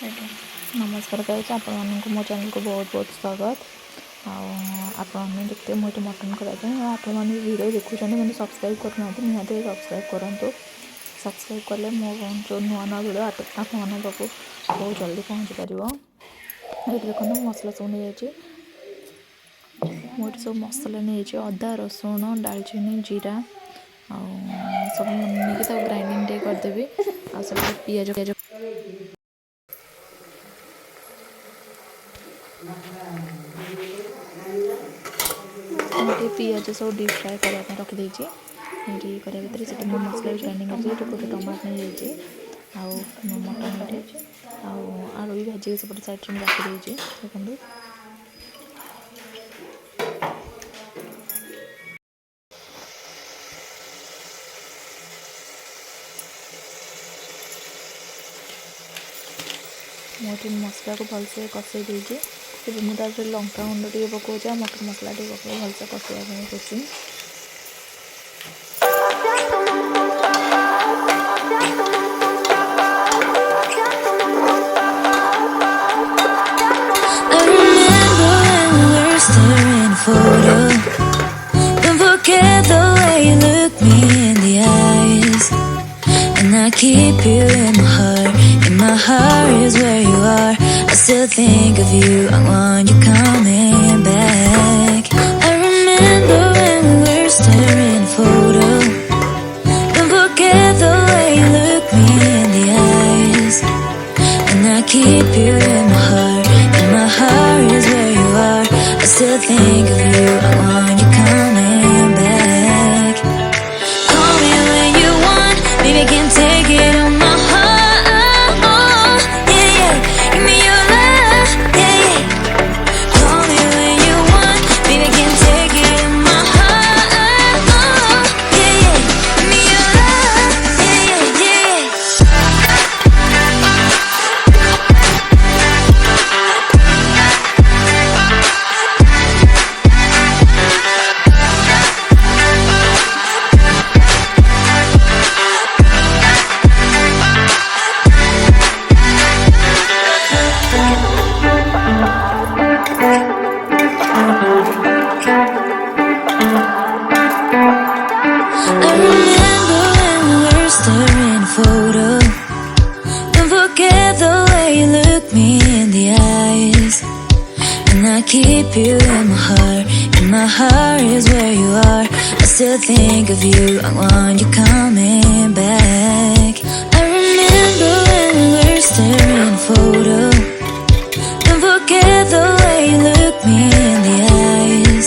नमस्कार गाइस, आपण मो चैनल को बहुत बहुत स्वागत। आपने देखते मुझे मटन कराई आपने वीडियो देखुं मैंने सब्सक्राइब करना निहत सब्सक्राइब करूँ। सब्सक्राइब कले मो जो नुआ नुआ वीडियो आपको बहुत जल्दी पहुँची पार। ये देखो मसला सब नहीं जाइए मोटे सब मसला नहीं जाइए अदा रसुण डालचीनी जीरा आ सब नहीं ग्राइंडिंग करदेवी आ सब पिज पिज पिज सब डीप फ्राए करने रखिदे ये करा भितर से मसला ग्राइंडिंग कर गोटे टमाटो नहीं जाइए आउ मटन ये आलू भी भाजी सेपटे साइड में रखिदे देखो। मुझे मसला को भलसे कषे देती मुझे लंका गुंड टे पकाऊे मटन मसला टे पकड़ भलसे कषाई कर Keep you in my heart. In my heart is where you are. I still think of you. I want you coming back. I remember when we were staring photo. Don't forget the way you look me in the eyes. And I keep you in my heart. In my heart is where you are. I still think of you. I want you coming back. Call me when you want. Maybe I can take it on my heart. Yeah, yeah. Give me your love. Yeah, yeah. Call me when you want. Maybe I can take it on my heart. Yeah, yeah. Give me your love. Yeah, yeah, yeah. I remember when we were staring photo. Don't forget the way you look me in the eyes. And I keep you in my heart. In my heart is where you are. I still think of you. I want you coming back. I remember when we were staring photo. Don't forget the way you look me in the eyes.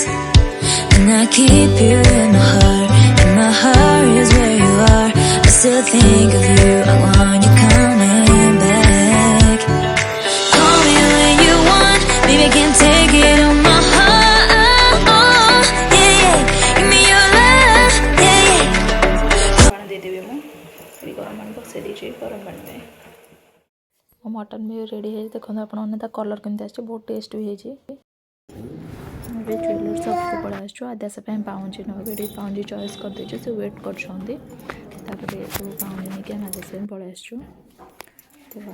And I keep you in my heart. In my heart is where you are. I still think of you. I want you coming back. Call me when you want. Maybe I can take it on my heart. Yeah, yeah. Give me your love. Yeah, yeah. पानी दे देवी मुझे गरम पानी बसई दीजिए गरम पानी में मो mutton भी रेडी है। देखो आपने कलर केमती आस बहुत टेस्ट भी है। ज्वेलर सब पड़ा आसो आद्यास पाउंजी ना पाउंजी चॉइस कर दे से वेट कर पाउंजी नहीं आम आद्यास पड़ा आसो देखो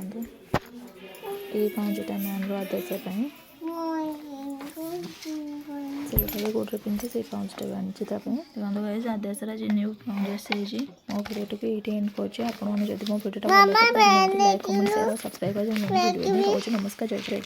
ये पाउंजीटा आम आद्यास से गोटे पिंधे से पाउंजीटा भी आनी देखो गाइस आद्यास आज न्यू पाउंजी आसी मो भिडियो को ये एंड कर आपने जब मो भिडियो भल लाइक कमेंट शेयर सब्सक्राइब कर नमस्कार जय जय।